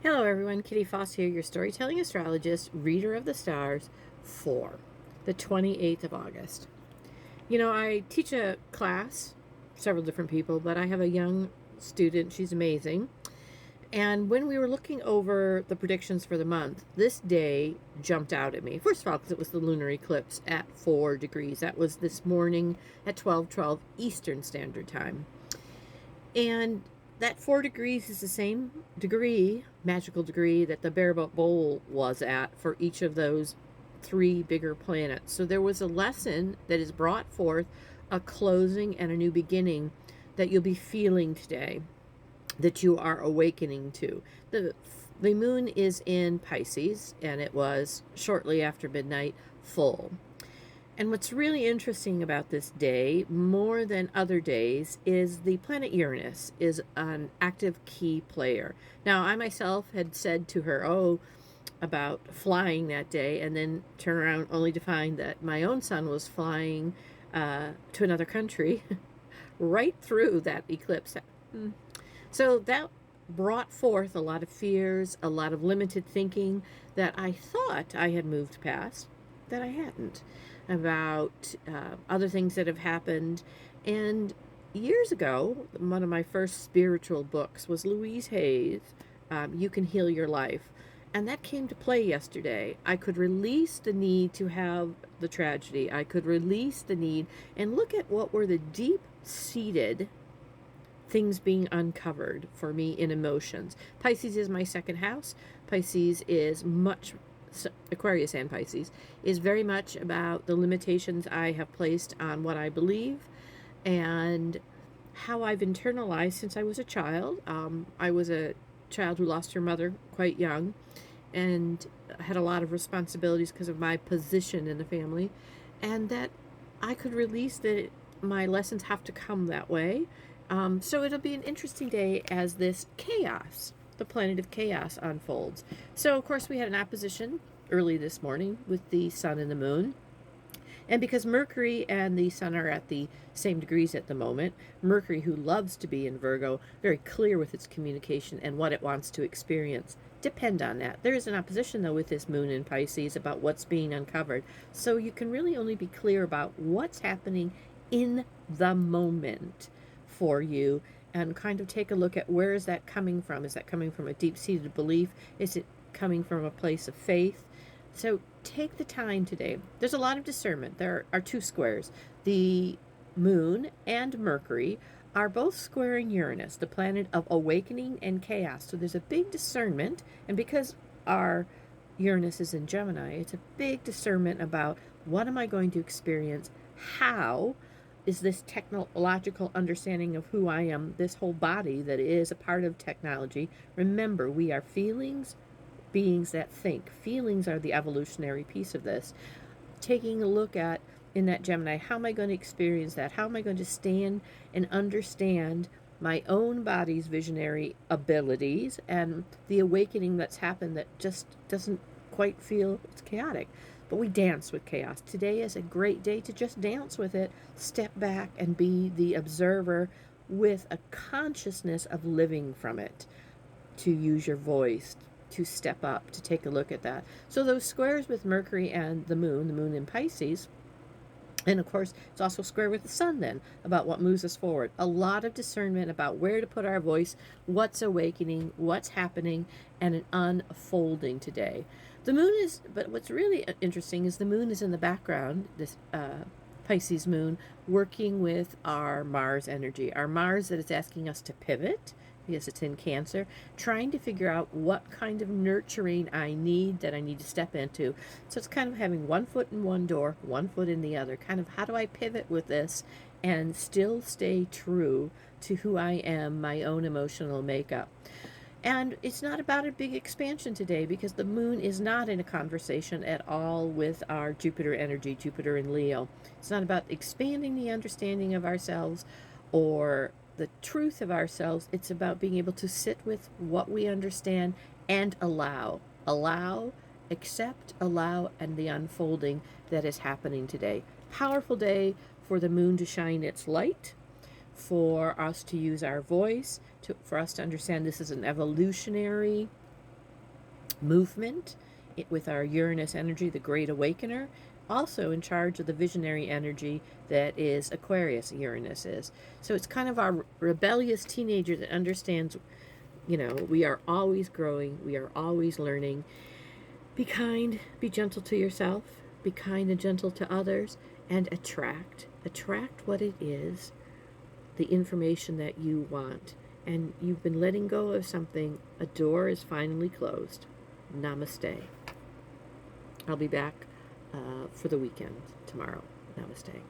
Hello everyone, Kitty Foss here, your storytelling astrologist, reader of the stars for the 28th of August. You know, I teach a class, several different people, but I have a young student. She's amazing. And when we were looking over the predictions for the month, this day jumped out at me. First of all, because it was the lunar eclipse at 4 degrees. That was this morning at 12:12 Eastern Standard Time. And that 4 degrees is the same degree, magical degree, that the Barabot Bowl was at for each of those three bigger planets. So there was a lesson that is brought forth, a closing and a new beginning that you'll be feeling today, that you are awakening to. The moon is in Pisces, and it was shortly after midnight full. And what's really interesting about this day, more than other days, is the planet Uranus is an active key player. Now, I myself had said to her, about flying that day, and then turn around only to find that my own son was flying to another country right through that eclipse. So that brought forth a lot of fears, a lot of limited thinking that I thought I had moved past, that I hadn't, about other things that have happened. And years ago, one of my first spiritual books was Louise Hay's You Can Heal Your Life. And that came to play yesterday. I could release the need to have the tragedy. I could release the need and look at what were the deep-seated things being uncovered for me in emotions. Pisces is my second house. Pisces is Aquarius and Pisces is very much about the limitations I have placed on what I believe and how I've internalized since I was a child. I was a child who lost her mother quite young and had a lot of responsibilities because of my position in the family, and that I could release that my lessons have to come that way. So it'll be an interesting day as this chaos, the planet of chaos, unfolds. So, of course, we had an opposition early this morning with the sun and the moon. And because Mercury and the sun are at the same degrees at the moment, Mercury, who loves to be in Virgo, very clear with its communication and what it wants to experience, depend on that. There is an opposition, though, with this moon in Pisces about what's being uncovered. So you can really only be clear about what's happening in the moment for you and kind of take a look at where is that coming from. Is that coming from a deep-seated belief? Is it coming from a place of faith? So take the time today. There's a lot of discernment. There are two squares. The moon and Mercury are both squaring Uranus, the planet of awakening and chaos. So there's a big discernment, and because our Uranus is in Gemini, it's a big discernment about what am I going to experience, how is this technological understanding of who I am, this whole body that is a part of technology. Remember, we are beings that think. Feelings are the evolutionary piece of this. Taking a look at, in that Gemini, how am I going to experience that? How am I going to stand and understand my own body's visionary abilities and the awakening that's happened that just doesn't quite feel, it's chaotic. But we dance with chaos. Today is a great day to just dance with it, step back and be the observer with a consciousness of living from it, to use your voice, to step up, to take a look at that. So those squares with Mercury and the moon in Pisces, and of course, it's also square with the sun then, about what moves us forward. A lot of discernment about where to put our voice, what's awakening, what's happening, and an unfolding today. The moon is, but what's really interesting is the moon is in the background, this Pisces moon, working with our Mars energy. Our Mars that is asking us to pivot, because it's in Cancer, trying to figure out what kind of nurturing I need, that I need to step into. So it's kind of having one foot in one door, one foot in the other. Kind of how do I pivot with this and still stay true to who I am, my own emotional makeup. And it's not about a big expansion today because the moon is not in a conversation at all with our Jupiter energy, Jupiter in Leo. It's not about expanding the understanding of ourselves or the truth of ourselves. It's about being able to sit with what we understand and allow, accept, allow, and the unfolding that is happening today. Powerful day for the moon to shine its light, for us to use our voice, for us to understand this is an evolutionary movement with our Uranus energy, the Great Awakener, also in charge of the visionary energy that is Aquarius, Uranus is. So it's kind of our rebellious teenager that understands, we are always growing, we are always learning. Be kind, be gentle to yourself, be kind and gentle to others, and attract. Attract what it is, the information that you want. And you've been letting go of something, a door is finally closed. Namaste. I'll be back for the weekend tomorrow. Namaste.